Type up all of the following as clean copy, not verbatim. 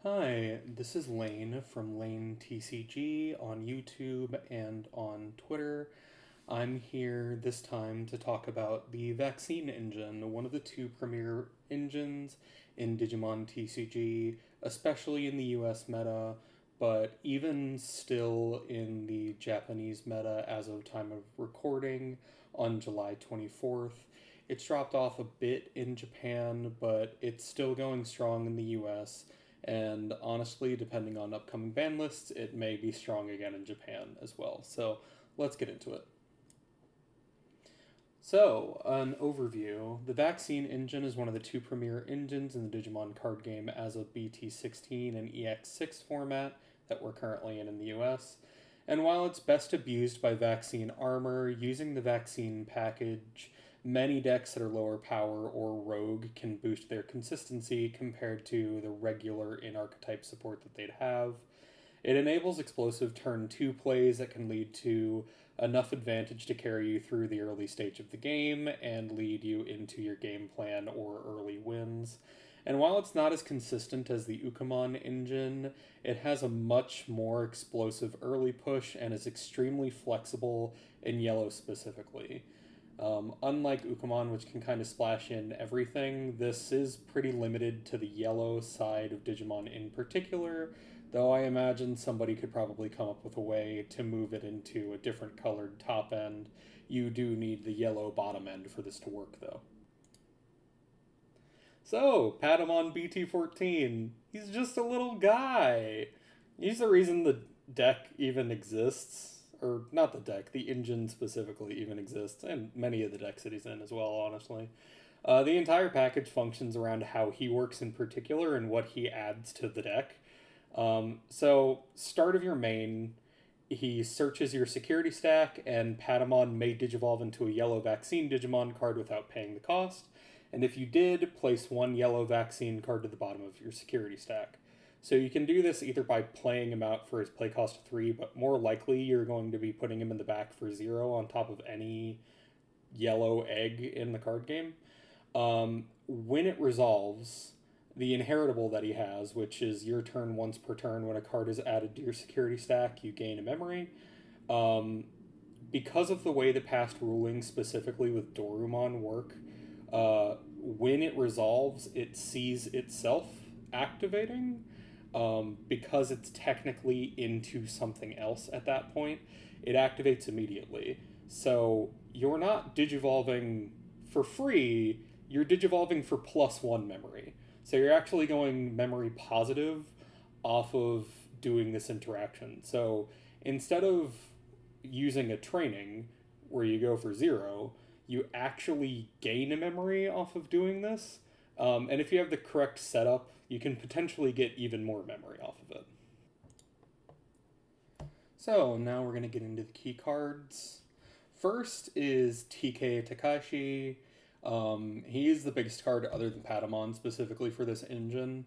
Hi, this is Lane from Lane TCG on YouTube and on Twitter. I'm here this time to talk about the Vaccine Engine, one of the two premier engines in Digimon TCG, especially in the US meta, but even still in the Japanese meta as of time of recording on July 24th. It's dropped off a bit in Japan, but it's still going strong in the US, and honestly, depending on upcoming ban lists, it may be strong again in Japan as well. So let's get into it. So, an overview. The Vaccine engine is one of the two premier engines in the Digimon card game as of BT16 and EX6 format that we're currently in the US. And while it's best abused by Vaccine armor, using the Vaccine package, many decks that are lower power or rogue can boost their consistency compared to the regular in archetype support that they'd have. It enables explosive turn 2 plays that can lead to enough advantage to carry you through the early stage of the game and lead you into your game plan or early wins. And while it's not as consistent as the Ukamon engine, it has a much more explosive early push and is extremely flexible in yellow specifically. Unlike Ukamon, which can kind of splash in everything, this is pretty limited to the yellow side of Digimon in particular, though I imagine somebody could probably come up with a way to move it into a different colored top end. You do need the yellow bottom end for this to work, though. So, Patamon BT14. He's just a little guy. He's the reason the deck even exists. Or, not the deck, the engine specifically even exists, and many of the decks that he's in as well, honestly. The entire package functions around how he works in particular and what he adds to the deck. So, start of your main, he searches your security stack, and Patamon may digivolve into a yellow vaccine Digimon card without paying the cost. And if you did, place one yellow vaccine card to the bottom of your security stack. So you can do this either by playing him out for his play cost 3, but more likely you're going to be putting him in the back for 0 on top of any yellow egg in the card game. When it resolves, the inheritable that he has, which is your turn once per turn when a card is added to your security stack, you gain a memory. Um, because of the way the past rulings, specifically with Dorumon, work, when it resolves, it sees itself activating. Because it's technically into something else at that point, it activates immediately. So you're not digivolving for free, you're digivolving for +1 memory. So you're actually going memory positive off of doing this interaction. So instead of using a training where you go for 0, you actually gain a memory off of doing this. And if you have the correct setup, you can potentially get even more memory off of it. So now we're going to get into the key cards. First is TK Takashi. He is the biggest card other than Patamon specifically for this engine.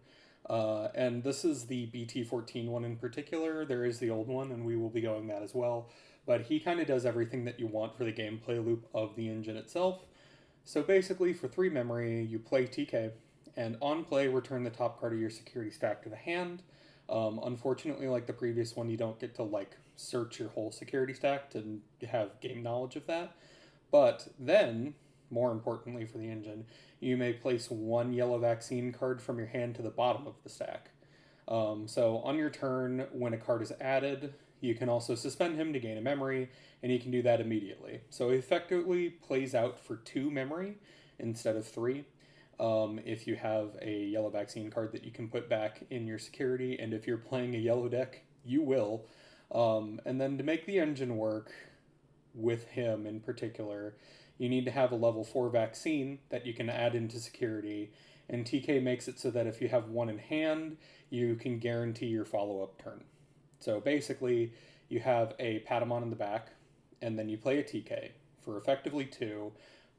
And this is the BT14 one in particular. There is the old one, and we will be going that as well. But he kind of does everything that you want for the gameplay loop of the engine itself. So basically, for 3 memory, you play TK, and on play, return the top card of your security stack to the hand. Unfortunately, like the previous one, you don't get to search your whole security stack to have game knowledge of that. But then, more importantly for the engine, you may place one yellow vaccine card from your hand to the bottom of the stack. So on your turn, when a card is added, you can also suspend him to gain a memory, and you can do that immediately. So it effectively plays out for 2 memory instead of 3. If you have a yellow vaccine card that you can put back in your security, and if you're playing a yellow deck, you will. And then to make the engine work with him in particular, you need to have a level 4 vaccine that you can add into security, and TK makes it so that if you have one in hand, you can guarantee your follow-up turn. So basically, you have a Patamon in the back, and then you play a TK for effectively 2,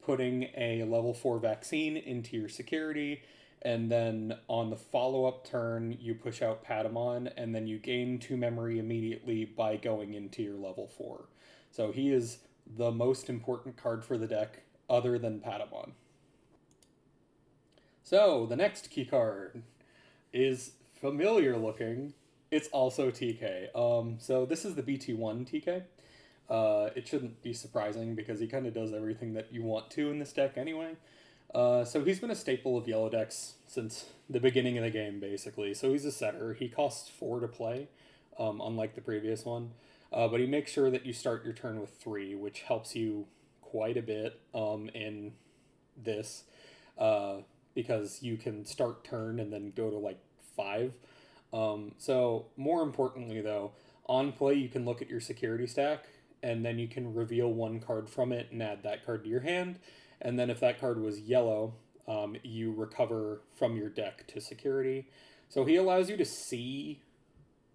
putting a level 4 vaccine into your security, and then on the follow-up turn, you push out Patamon, and then you gain 2 memory immediately by going into your level 4. So he is the most important card for the deck, other than Patamon. So, the next key card is familiar looking, it's also TK. So this is the BT1 TK. It shouldn't be surprising because he kind of does everything that you want to in this deck anyway. So he's been a staple of yellow decks since the beginning of the game, basically. So he's a setter. He costs 4 to play, unlike the previous one. But he makes sure that you start your turn with 3, which helps you quite a bit in this. Because you can start turn and then go to like 5. So more importantly, though, on play you can look at your security stack and then you can reveal one card from it and add that card to your hand. And then if that card was yellow, you recover from your deck to security. So he allows you to see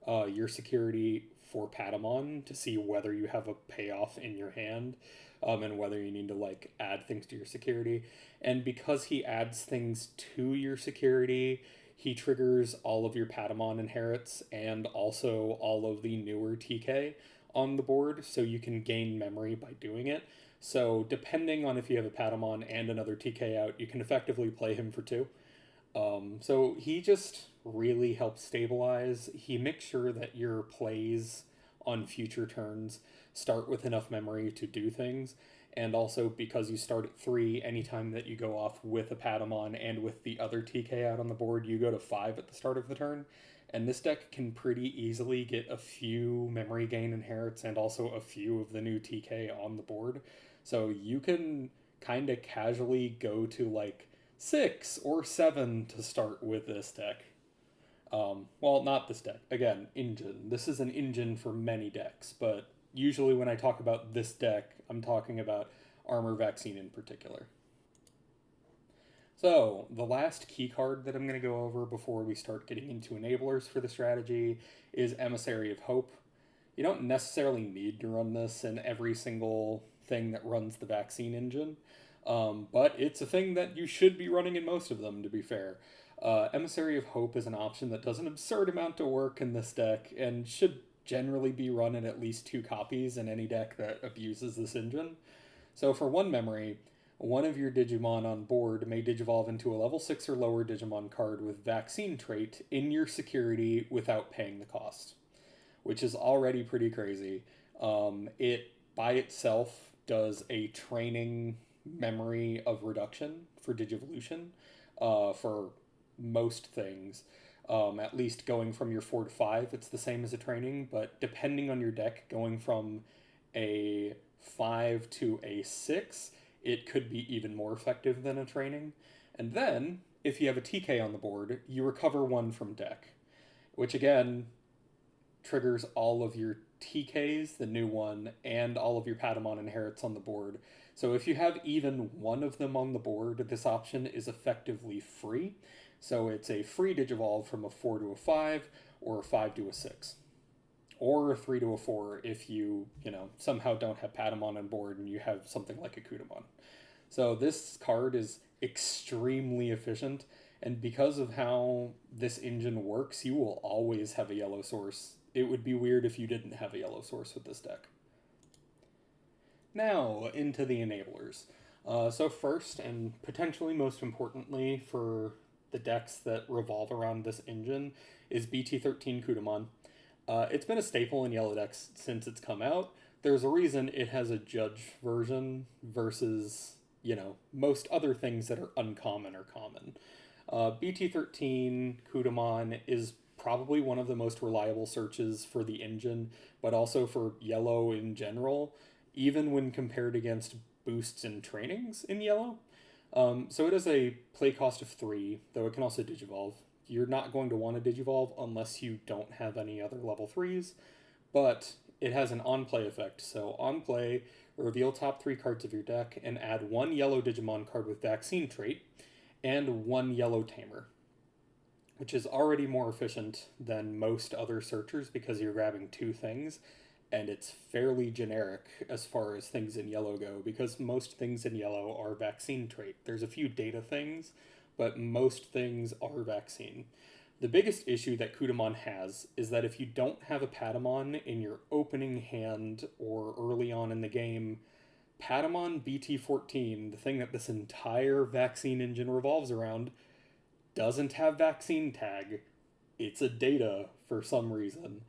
your security for Patamon to see whether you have a payoff in your hand, and whether you need to like add things to your security. And because he adds things to your security, he triggers all of your Patamon inherits and also all of the newer TK on the board, so you can gain memory by doing it. So depending on if you have a Patamon and another TK out, you can effectively play him for 2. So he just really helps stabilize. He makes sure that your plays on future turns start with enough memory to do things. And also, because you start at 3, anytime that you go off with a Patamon and with the other TK out on the board, you go to 5 at the start of the turn. And this deck can pretty easily get a few memory gain inherits and also a few of the new TK on the board. So you can kind of casually go to like 6 or 7 to start with this deck. Well, not this deck. Again, engine. This is an engine for many decks, but usually when I talk about this deck, I'm talking about Armor Vaccine in particular. So, the last key card that I'm going to go over before we start getting into enablers for the strategy is Emissary of Hope. You don't necessarily need to run this in every single thing that runs the vaccine engine, but it's a thing that you should be running in most of them, to be fair. Emissary of Hope is an option that does an absurd amount of work in this deck and should generally be run in at least 2 copies in any deck that abuses this engine. So for 1 memory, one of your Digimon on board may Digivolve into a level 6 or lower Digimon card with Vaccine trait in your security without paying the cost, which is already pretty crazy. It, by itself, does a training memory of reduction for Digivolution for most things. At least going from your 4 to 5, it's the same as a training, but depending on your deck, going from a 5 to a 6, it could be even more effective than a training. And then, if you have a TK on the board, you recover 1 from deck, which again triggers all of your TKs, the new one, and all of your Patamon inherits on the board. So if you have even 1 of them on the board, this option is effectively free. So it's a free Digivolve from a 4 to a 5, or a 5 to a 6. Or a 3 to a 4 if you somehow don't have Patamon on board and you have something like a Kudamon. So this card is extremely efficient, and because of how this engine works, you will always have a yellow source. It would be weird if you didn't have a yellow source with this deck. Now, into the enablers. So first, and potentially most importantly for the decks that revolve around this engine, is BT13 Kudamon. It's been a staple in yellow decks since it's come out. There's a reason it has a judge version versus, most other things that are uncommon or common. BT13 Kudamon is probably one of the most reliable searches for the engine, but also for yellow in general, even when compared against boosts and trainings in yellow. So it has a play cost of 3, though it can also Digivolve. You're not going to want to Digivolve unless you don't have any other level 3s, but it has an on-play effect. So on play, reveal top 3 cards of your deck and add 1 yellow Digimon card with Vaccine trait and 1 yellow Tamer, which is already more efficient than most other searchers because you're grabbing 2 things, and it's fairly generic as far as things in yellow go, because most things in yellow are Vaccine trait. There's a few data things, but most things are vaccine. The biggest issue that Kudamon has is that if you don't have a Patamon in your opening hand or early on in the game, Patamon BT14, the thing that this entire vaccine engine revolves around, doesn't have vaccine tag it's a data for some reason.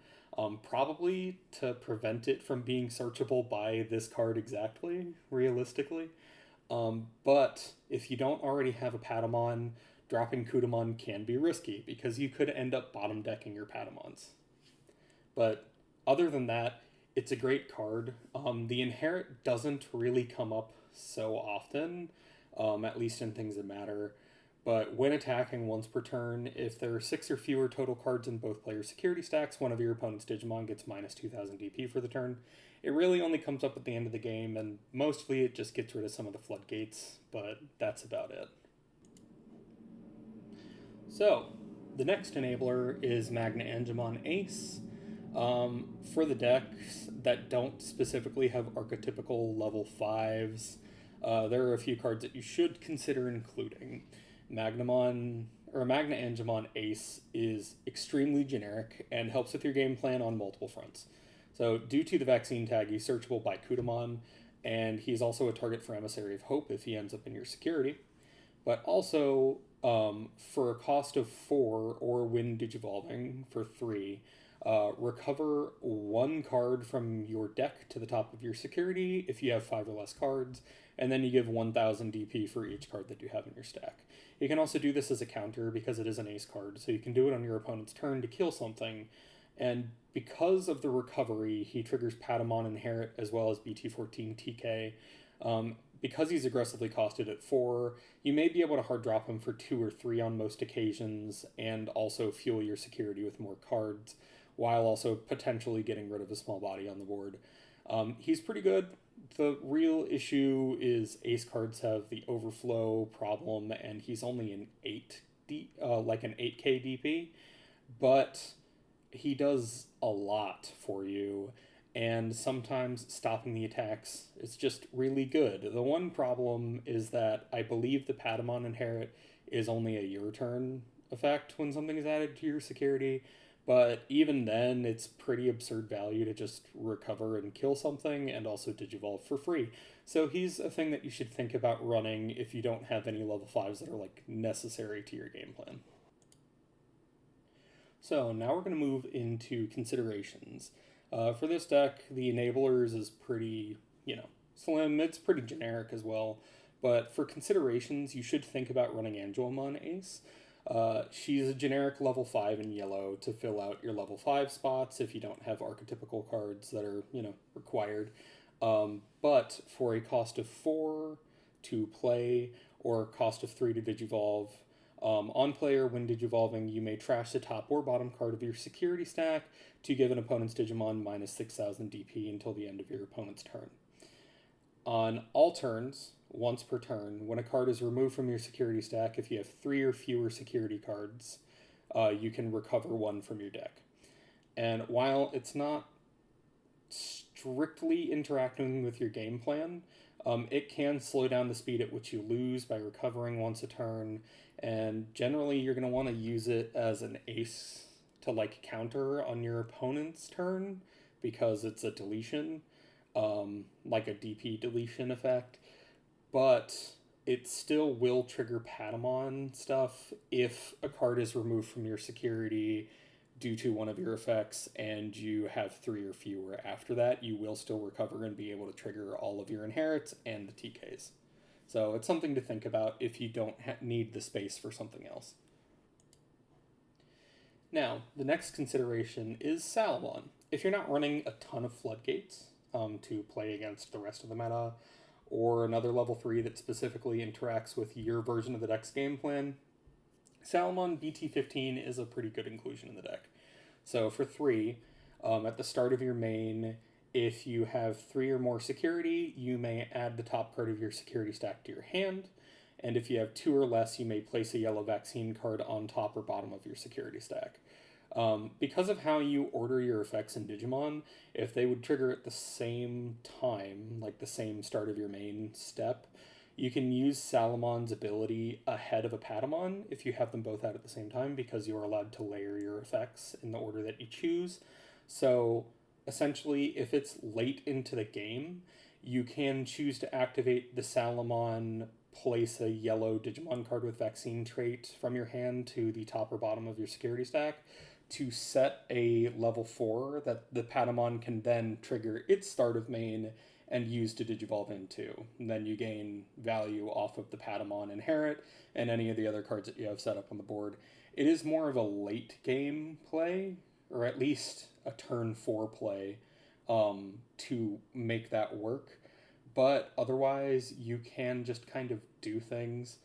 Probably to prevent it from being searchable by this card exactly, realistically. But if you don't already have a Patamon, dropping Kutamon can be risky because you could end up bottom decking your Patamons. But other than that, it's a great card. The Inherit doesn't really come up so often, at least in things that matter. But when attacking once per turn, if there are 6 or fewer total cards in both players' security stacks, one of your opponent's Digimon gets minus 2000 DP for the turn. It really only comes up at the end of the game, and mostly it just gets rid of some of the floodgates, but that's about it. So, the next enabler is Magna Angemon Ace. For the decks that don't specifically have archetypical level 5s, there are a few cards that you should consider including. Magna Angemon Ace is extremely generic and helps with your game plan on multiple fronts. So, due to the vaccine tag, he's searchable by Kutamon, and he's also a target for Emissary of Hope if he ends up in your security. But also, for a cost of 4 or when Digivolving for 3, recover 1 card from your deck to the top of your security if you have 5 or less cards, and then you give 1000 DP for each card that you have in your stack. You can also do this as a counter because it is an ace card, so you can do it on your opponent's turn to kill something, and because of the recovery, he triggers Patamon Inherit as well as BT14 TK. Because he's aggressively costed at 4, you may be able to hard drop him for 2 or 3 on most occasions, and also fuel your security with more cards, while also potentially getting rid of a small body on the board. He's pretty good. The real issue is ace cards have the overflow problem, and he's only an 8k DP, but he does a lot for you, and sometimes stopping the attacks is just really good. The one problem is that I believe the Patamon Inherit is only a your turn effect when something is added to your security, but even then it's pretty absurd value to just recover and kill something and also Digivolve for free. So he's a thing that you should think about running if you don't have any level 5s that are like necessary to your game plan. So now we're going to move into considerations. For this deck, the enablers is pretty, slim. It's pretty generic as well. But for considerations, you should think about running Angemon Ace. She's a generic level 5 in yellow to fill out your level 5 spots if you don't have archetypical cards that are, required. But for a cost of 4 to play or cost of 3 to Digivolve, on player, when Digivolving, you may trash the top or bottom card of your security stack to give an opponent's Digimon minus 6000 DP until the end of your opponent's turn. On all turns, once per turn, when a card is removed from your security stack, if you have 3 or fewer security cards, you can recover 1 from your deck. And while it's not strictly interacting with your game plan, it can slow down the speed at which you lose by recovering once a turn, and generally you're going to want to use it as an ace to counter on your opponent's turn because it's a deletion, like a DP deletion effect, but it still will trigger Patamon stuff if a card is removed from your security due to one of your effects and you have 3 or fewer after that. You will still recover and be able to trigger all of your inherits and the TKs. So it's something to think about if you don't need the space for something else. Now, the next consideration is Salamon. If you're not running a ton of floodgates to play against the rest of the meta, or another level 3 that specifically interacts with your version of the deck's game plan, Salamon BT15 is a pretty good inclusion in the deck. So for 3, at the start of your main, if you have 3 or more security, you may add the top card of your security stack to your hand, and if you have 2 or less, you may place a yellow vaccine card on top or bottom of your security stack. Because of how you order your effects in Digimon, if they would trigger at the same time, like the same start of your main step, you can use Salamon's ability ahead of a Patamon if you have them both out at the same time, because you are allowed to layer your effects in the order that you choose. So essentially, if it's late into the game, you can choose to activate the Salamon place a yellow Digimon card with vaccine trait from your hand to the top or bottom of your security stack to set a level 4 that the Patamon can then trigger its start of main and use to Digivolve into. And then you gain value off of the Patamon Inherit and any of the other cards that you have set up on the board. It is more of a late game play, or at least a turn 4 play, to make that work. But otherwise, you can just kind of do things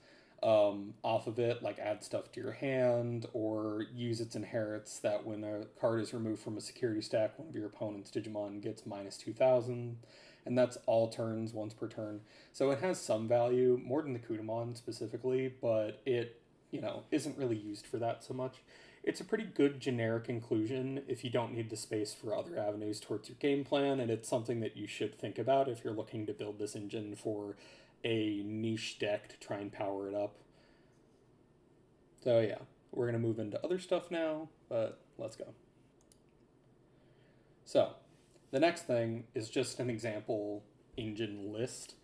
off of it, like add stuff to your hand or use its inherits that when a card is removed from a security stack, one of your opponent's Digimon gets minus 2,000. And that's all turns, once per turn. So it has some value, more than the Kutamon specifically, but it, isn't really used for that so much. It's a pretty good generic inclusion if you don't need the space for other avenues towards your game plan, and it's something that you should think about if you're looking to build this engine for a niche deck to try and power it up. So yeah, we're going to move into other stuff now, but let's go. So, the next thing is just an example engine list.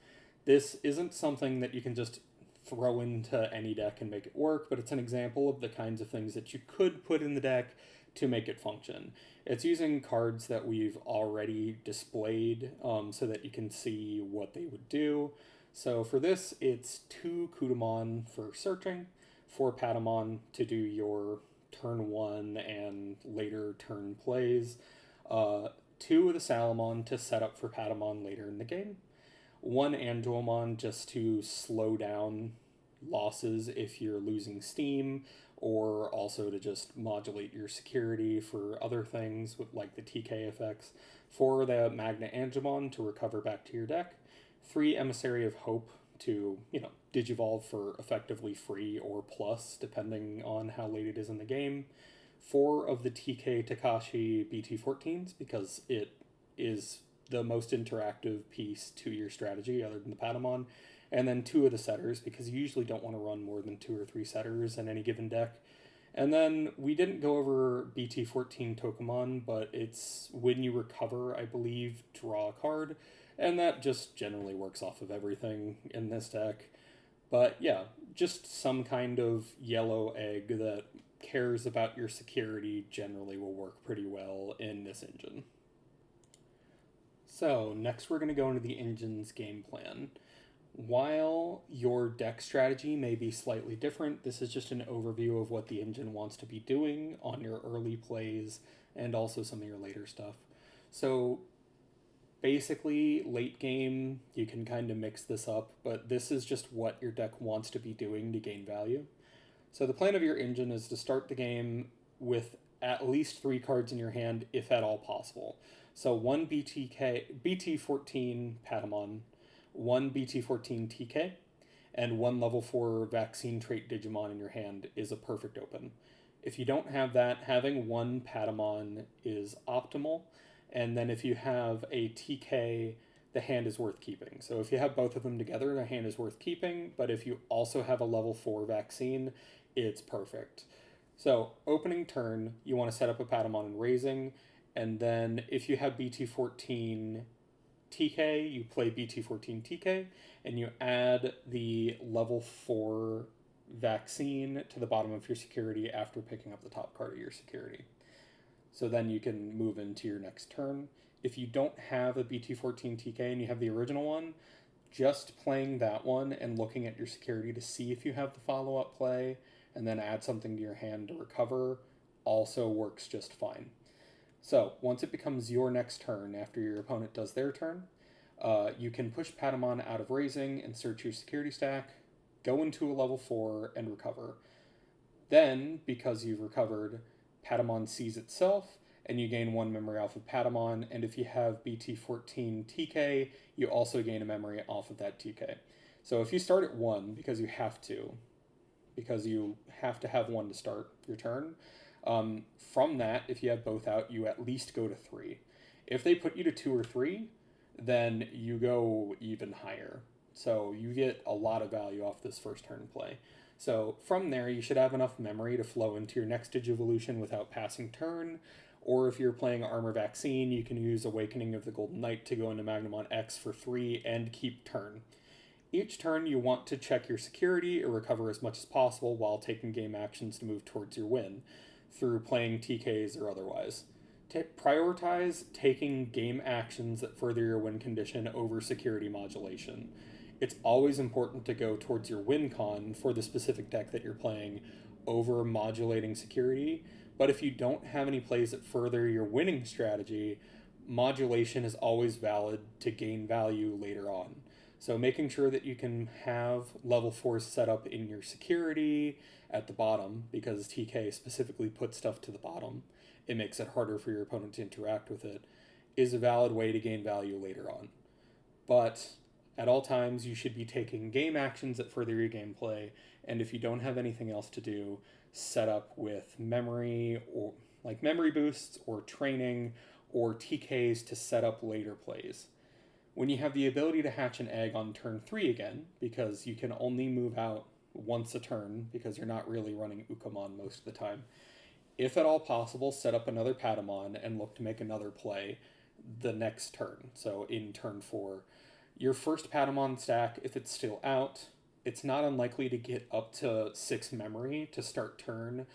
This isn't something that you can just throw into any deck and make it work, but it's an example of the kinds of things that you could put in the deck to make it function. It's using cards that we've already displayed so that you can see what they would do. So for this, it's 2 Kutamon for searching, 4 Patamon to do your turn 1 and later turn plays, 2 of the Salamon to set up for Patamon later in the game, 1 Angelmon just to slow down losses if you're losing steam, or also to just modulate your security for other things with like the TK effects, 4 the Magna Angemon to recover back to your deck, 3 Emissary of Hope to, Digivolve for effectively free or plus, depending on how late it is in the game, 4 of the TK Takashi BT14s, because it is the most interactive piece to your strategy other than the Patamon, and then 2 of the setters, because you usually don't want to run more than 2 or 3 setters in any given deck. And then we didn't go over BT14 Tokamon, but it's when you recover, I believe, draw a card, and that just generally works off of everything in this deck. But yeah, just some kind of yellow egg that cares about your security generally will work pretty well in this engine. So next we're going to go into the engine's game plan. While your deck strategy may be slightly different, this is just an overview of what the engine wants to be doing on your early plays and also some of your later stuff. So basically, late game, you can kind of mix this up, but this is just what your deck wants to be doing to gain value. So the plan of your engine is to start the game with at least 3 cards in your hand, if at all possible. So 1 BT14 Patamon, 1 BT14 TK, and 1 level 4 vaccine trait Digimon in your hand is a perfect open. If you don't have that, having 1 Patamon is optimal, and then if you have a TK, the hand is worth keeping. So if you have both of them together, the hand is worth keeping, but if you also have a level 4 vaccine, it's perfect. So opening turn, you want to set up a Patamon and raising, and then if you have BT14 TK, you play BT14 TK, and you add the level 4 vaccine to the bottom of your security after picking up the top card of your security. So then you can move into your next turn. If you don't have a BT14 TK and you have the original one, just playing that one and looking at your security to see if you have the follow-up play and then add something to your hand to recover also works just fine. So once it becomes your next turn after your opponent does their turn, you can push Patamon out of raising and search your security stack, go into a level 4 and recover. Then, because you've recovered, Patamon sees itself and you gain 1 memory off of Patamon, and if you have BT14 TK, you also gain a memory off of that TK. So if you start at 1, because you have to have 1 to start your turn, from that, if you have both out, you at least go to 3. If they put you to 2 or 3, then you go even higher. So you get a lot of value off this first turn play. So from there, you should have enough memory to flow into your next Digivolution without passing turn. Or if you're playing Armor Vaccine, you can use Awakening of the Golden Knight to go into Magnamon X for 3 and keep turn. Each turn, you want to check your security or recover as much as possible while taking game actions to move towards your win, through playing TKs or otherwise. Prioritize taking game actions that further your win condition over security modulation. It's always important to go towards your win con for the specific deck that you're playing over modulating security, but if you don't have any plays that further your winning strategy, modulation is always valid to gain value later on. So making sure that you can have level 4s set up in your security at the bottom, because TK specifically puts stuff to the bottom, it makes it harder for your opponent to interact with it, is a valid way to gain value later on. But at all times, you should be taking game actions that further your gameplay, and if you don't have anything else to do, set up with memory, or like memory boosts or training or TKs to set up later plays. When you have the ability to hatch an egg on turn 3 again, because you can only move out once a turn, because you're not really running Ukamon most of the time, if at all possible, set up another Patamon and look to make another play the next turn. So in turn 4, your first Patamon stack, if it's still out, it's not unlikely to get up to 6 memory to start turn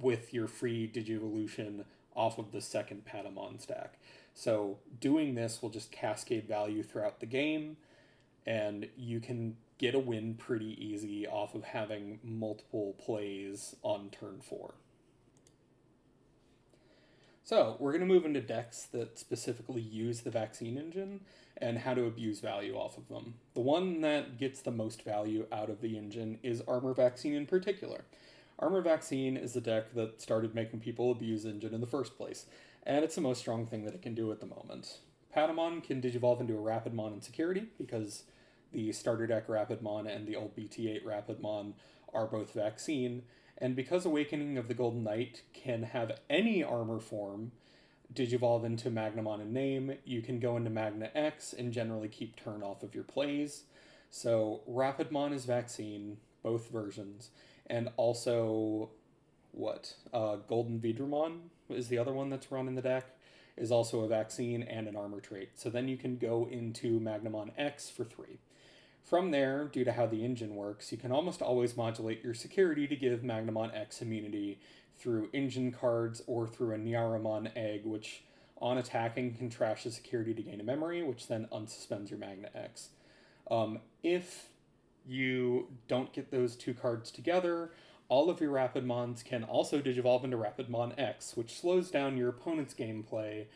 with your free Digivolution off of the second Patamon stack. So doing this will just cascade value throughout the game, and you can get a win pretty easy off of having multiple plays on turn 4. So we're going to move into decks that specifically use the vaccine engine and how to abuse value off of them. The one that gets the most value out of the engine is Armor Vaccine in particular. Armor Vaccine is the deck that started making people abuse engine in the first place, and it's the most strong thing that it can do at the moment. Patamon can digivolve into a Rapidmon in security, because the starter deck Rapidmon and the old BT8 Rapidmon are both vaccine, and because Awakening of the Golden Knight can have any armor form digivolve into Magnamon in name, you can go into Magna X and generally keep turn off of your plays. So Rapidmon is vaccine, both versions, and also Golden Vidramon is the other one that's run in the deck, is also a vaccine and an armor trait. So then you can go into Magnamon X for 3. From there, due to how the engine works, you can almost always modulate your security to give Magnamon X immunity through engine cards or through a Nyaramon egg, which on attacking can trash the security to gain a memory, which then unsuspends your Magna X. If you don't get those two cards together, all of your Rapidmons can also digivolve into Rapidmon X, which slows down your opponent's gameplay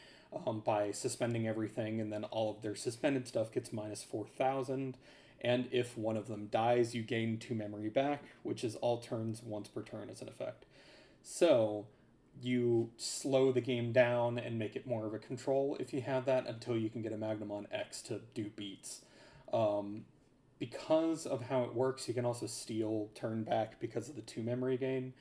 by suspending everything, and then all of their suspended stuff gets minus 4,000. And if one of them dies, you gain 2 memory back, which is all turns once per turn as an effect. So you slow the game down and make it more of a control if you have that, until you can get a Magnamon X to do beats. Because of how it works, you can also steal turn back because of the 2 memory gain.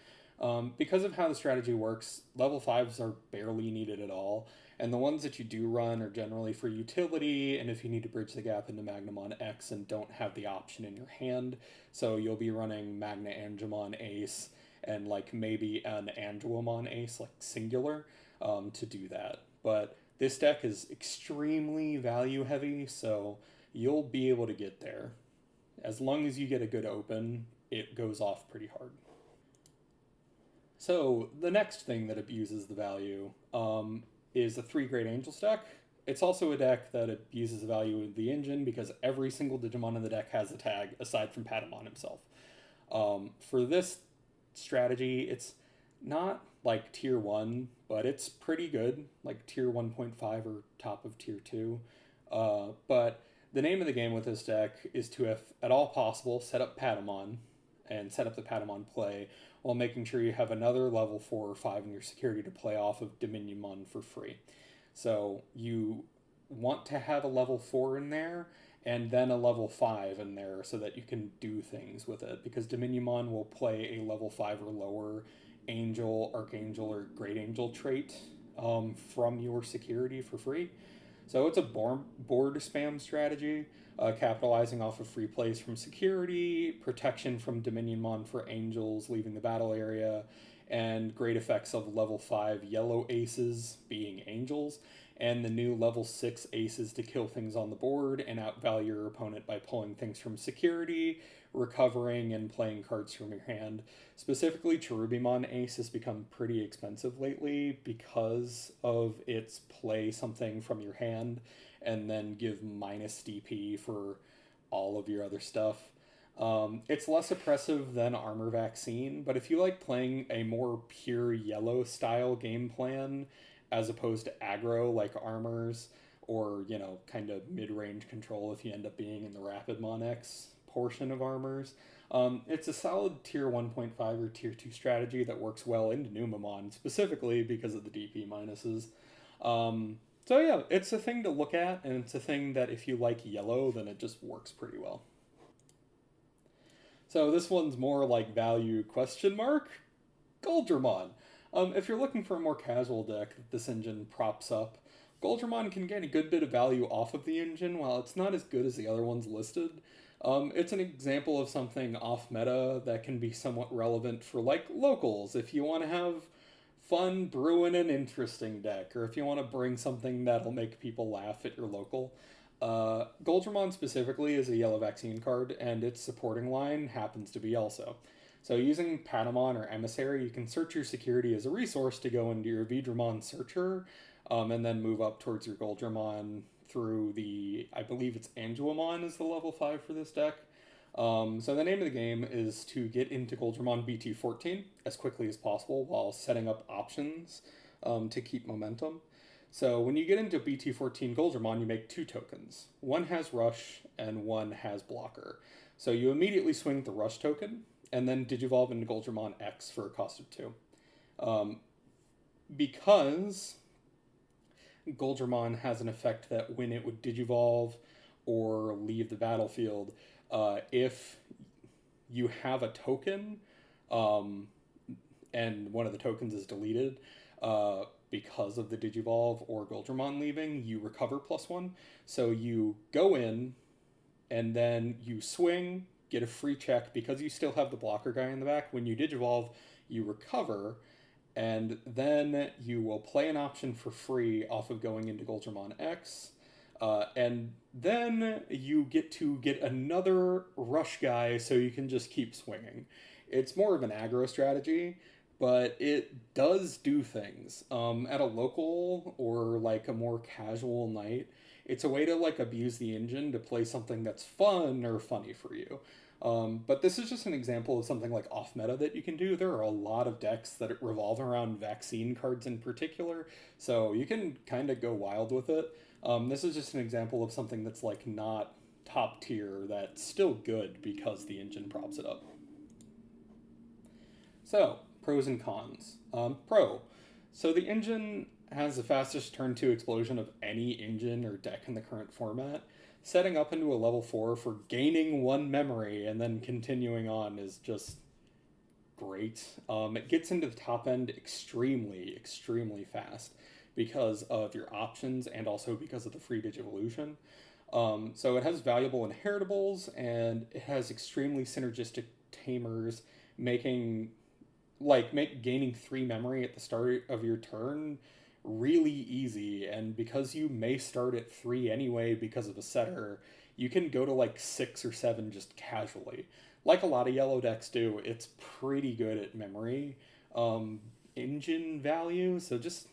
Because of how the strategy works, level 5s are barely needed at all, and the ones that you do run are generally for utility, and if you need to bridge the gap into Magnamon X and don't have the option in your hand. So you'll be running Magna Angemon Ace and like maybe an Angelomon Ace, like singular, to do that. But this deck is extremely value heavy, so you'll be able to get there. As long as you get a good open, it goes off pretty hard. So the next thing that abuses the value is a 3 Great Angels deck. It's also a deck that abuses the value of the engine because every single Digimon in the deck has a tag aside from Patamon himself. For this strategy, it's not like tier 1, but it's pretty good, like tier 1.5 or top of tier 2. But the name of the game with this deck is to, if at all possible, set up Patamon and set up the Patamon play while making sure you have another level 4 or 5 in your security to play off of Diminumon for free. So you want to have a level 4 in there and then a level 5 in there so that you can do things with it, because Diminumon will play a level 5 or lower Angel, Archangel, or Great Angel trait from your security for free. So it's a board spam strategy, capitalizing off of free plays from security, protection from Diminumon for Angels leaving the battle area, and great effects of level 5 yellow aces being angels, and the new level 6 aces to kill things on the board and outvalue your opponent by pulling things from security, recovering, and playing cards from your hand. Specifically, Cherubimon Ace has become pretty expensive lately because of its play something from your hand and then give minus DP for all of your other stuff. It's less oppressive than Armor Vaccine, but if you like playing a more pure yellow style game plan as opposed to aggro like Armors, or, kind of mid range control if you end up being in the Rapidmon X portion of Armors, it's a solid tier 1.5 or tier 2 strategy that works well into Numamon, specifically because of the DP minuses. So yeah, it's a thing to look at, and it's a thing that if you like yellow, then it just works pretty well. So this one's more like value question mark. Goldramon. If you're looking for a more casual deck that this engine props up, Goldramon can gain a good bit of value off of the engine while it's not as good as the other ones listed. It's an example of something off meta that can be somewhat relevant for like locals if you want to have fun brewing an interesting deck, or if you want to bring something that'll make people laugh at your local. Goldramon specifically is a yellow vaccine card, and its supporting line happens to be also. So using Patamon or Emissary, you can search your security as a resource to go into your Vidramon searcher, and then move up towards your Goldramon through the, I believe it's Anguamon is the level 5 for this deck. So the name of the game is to get into Goldramon BT14 as quickly as possible while setting up options to keep momentum. So when you get into BT14 Goldramon, you make 2 tokens. One has Rush and one has Blocker. So you immediately swing the Rush token and then Digivolve into Goldramon X for a cost of 2. Because Goldramon has an effect that when it would Digivolve or leave the battlefield, if you have a token and one of the tokens is deleted because of the Digivolve or Goldramon leaving, you recover +1. So you go in and then you swing, get a free check because you still have the blocker guy in the back. When you Digivolve, you recover, and then you will play an option for free off of going into Goldramon X. And then you get to get another rush guy so you can just keep swinging. It's more of an aggro strategy, but it does do things. At a local or like a more casual night, it's a way to like abuse the engine to play something that's fun or funny for you. But this is just an example of something like off meta that you can do. There are a lot of decks that revolve around vaccine cards in particular, so you can kind of go wild with it. This is just an example of something that's like not top tier that's still good because the engine props it up. So, pros and cons. Pro. So the engine has the fastest turn 2 explosion of any engine or deck in the current format. Setting up into a level 4 for gaining 1 memory and then continuing on is just great. It gets into the top end extremely, extremely fast because of your options and also because of the free Digivolution. So it has valuable inheritables and it has extremely synergistic tamers, making gaining 3 memory at the start of your turn really easy. And because you may start at 3 anyway because of a setter, you can go to like 6 or 7 just casually. Like a lot of yellow decks do, it's pretty good at memory engine value, so just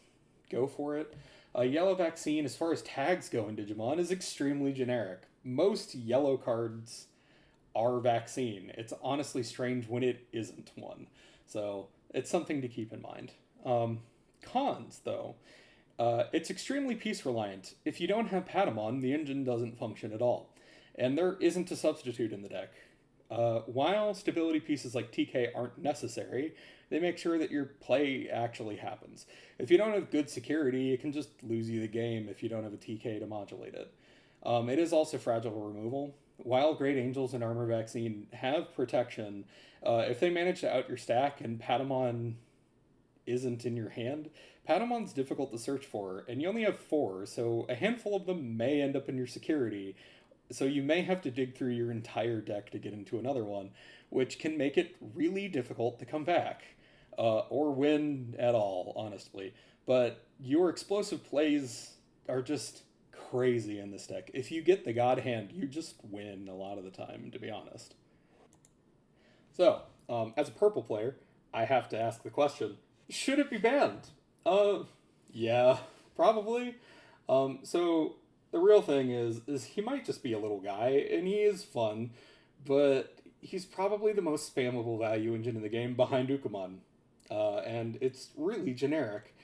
go for it. Yellow Vaccine, as far as tags go in Digimon, is extremely generic. Most yellow cards are Vaccine. It's honestly strange when it isn't one. So it's something to keep in mind. Cons, though. It's extremely piece reliant. If you don't have Patamon, the engine doesn't function at all. And there isn't a substitute in the deck. While stability pieces like TK aren't necessary, they make sure that your play actually happens. If you don't have good security, it can just lose you the game if you don't have a TK to modulate it. It is also fragile removal. While Great Angels and Armor Vaccine have protection, if they manage to out your stack and Patamon isn't in your hand, Patamon's difficult to search for, and you only have 4, so a handful of them may end up in your security, so you may have to dig through your entire deck to get into another one, which can make it really difficult to come back. or win at all, honestly. But your explosive plays are just crazy in this deck. If you get the God Hand, you just win a lot of the time, to be honest. So, as a purple player, I have to ask the question: should it be banned? Uh, yeah, probably. So the real thing is he might just be a little guy, and he is fun, but he's probably the most spammable value engine in the game behind Ukamon, and it's really generic.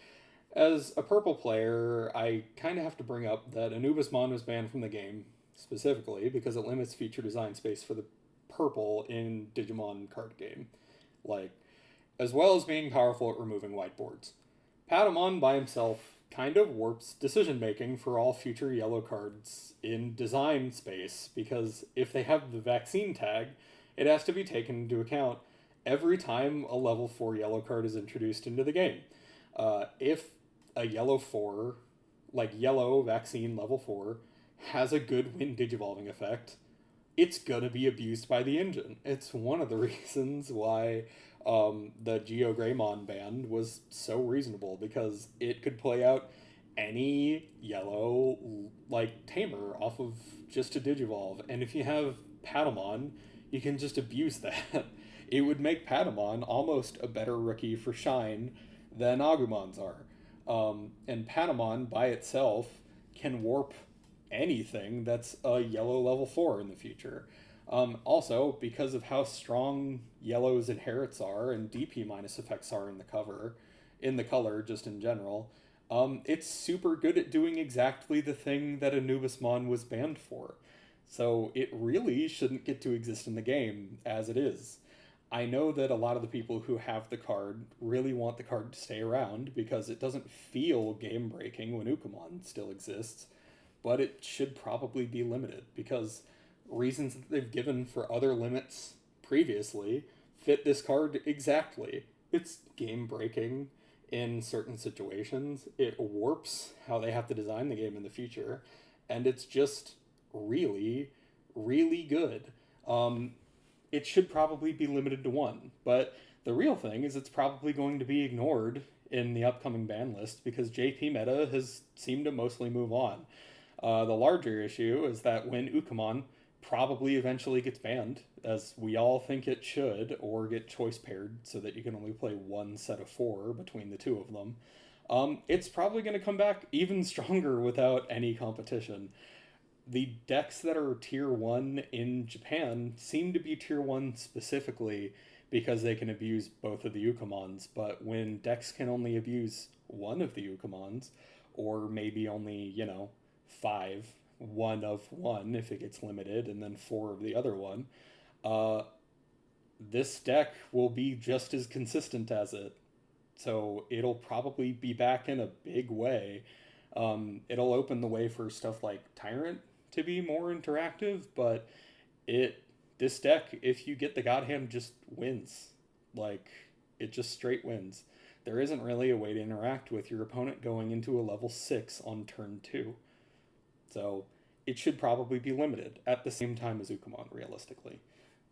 As a purple player, I kind of have to bring up that Anubismon was banned from the game specifically because it limits feature design space for the purple in Digimon card game, like as well as being powerful at removing whiteboards. Patamon by himself kind of warps decision making for all future yellow cards in design space because if they have the vaccine tag, it has to be taken into account every time a level 4 yellow card is introduced into the game. If a yellow 4, like yellow vaccine level 4, has a good win digivolving effect, it's gonna be abused by the engine. It's one of the reasons why the Geogreymon ban was so reasonable because it could play out any yellow like tamer off of just a Digivolve, and if you have Patamon, you can just abuse that. It would make Patamon almost a better rookie for Shine than Agumons are. And Patamon by itself can warp anything that's a yellow level 4 in the future. Also, because of how strong yellow's inherits are and DP minus effects are in the color just in general, it's super good at doing exactly the thing that Anubismon was banned for. So it really shouldn't get to exist in the game as it is. I know that a lot of the people who have the card really want the card to stay around because it doesn't feel game breaking when Ukamon still exists, but it should probably be limited because reasons that they've given for other limits previously fit this card exactly. It's game breaking in certain situations, it warps how they have to design the game in the future, and it's just really, really good. It should probably be limited to one, but the real thing is it's probably going to be ignored in the upcoming ban list because JP meta has seemed to mostly move on. The larger issue is that when Ukamon probably eventually gets banned, as we all think it should, or get choice paired so that you can only play one set of 4 between the two of them, it's probably going to come back even stronger without any competition. The decks that are tier 1 in Japan seem to be tier 1 specifically because they can abuse both of the Ukamons, but when decks can only abuse one of the Ukamons, or maybe only, 5, one of one if it gets limited, and then 4 of the other one, uh, this deck will be just as consistent as it. So it'll probably be back in a big way. It'll open the way for stuff like Tyrant to be more interactive, but it this deck, if you get the God Hand, just wins. Like, it just straight wins. There isn't really a way to interact with your opponent going into a level 6 on turn 2. So it should probably be limited at the same time as Ukamon, realistically.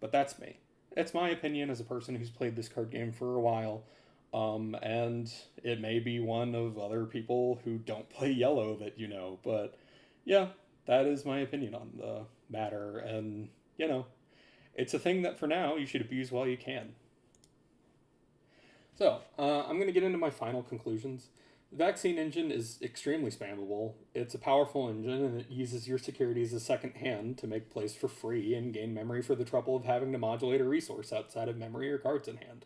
But that's me. It's my opinion as a person who's played this card game for a while. And it may be one of other people who don't play yellow that you know. But yeah, that is my opinion on the matter. And, it's a thing that for now you should abuse while you can. So, I'm going to get into my final conclusions. The vaccine engine is extremely spammable. It's a powerful engine and it uses your security as a second hand to make plays for free and gain memory for the trouble of having to modulate a resource outside of memory or cards in hand.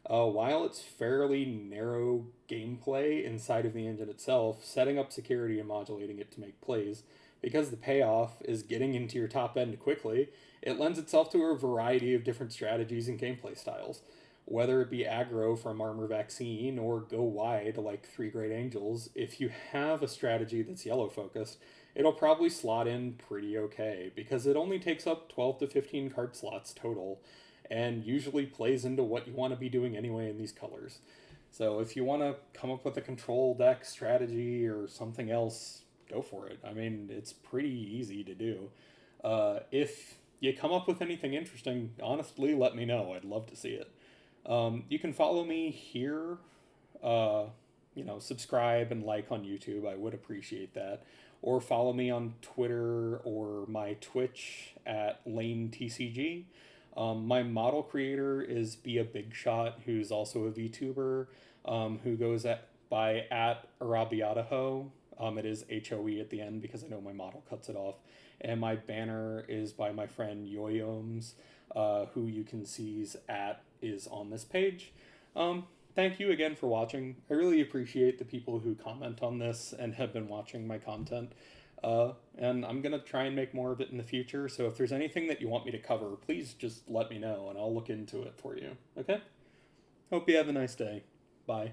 While it's fairly narrow gameplay inside of the engine itself, setting up security and modulating it to make plays, because the payoff is getting into your top end quickly, it lends itself to a variety of different strategies and gameplay styles. Whether it be aggro from Armor Vaccine or go wide like Three Great Angels, if you have a strategy that's yellow focused, it'll probably slot in pretty okay because it only takes up 12 to 15 card slots total and usually plays into what you want to be doing anyway in these colors. So if you want to come up with a control deck strategy or something else, go for it. I mean, it's pretty easy to do. If you come up with anything interesting, honestly, let me know. I'd love to see it. You can follow me here. Uh, subscribe and like on YouTube. I would appreciate that. Or follow me on Twitter or my Twitch at Lane TCG. My model creator is Be a Big Shot, who's also a VTuber, who goes by at Arabiataho. It is HOE at the end because I know my model cuts it off. And my banner is by my friend Yoyoms, who you can see's at is on this page. Thank you again for watching. I really appreciate the people who comment on this and have been watching my content. And I'm going to try and make more of it in the future. So if there's anything that you want me to cover, please just let me know and I'll look into it for you. Okay? Hope you have a nice day. Bye.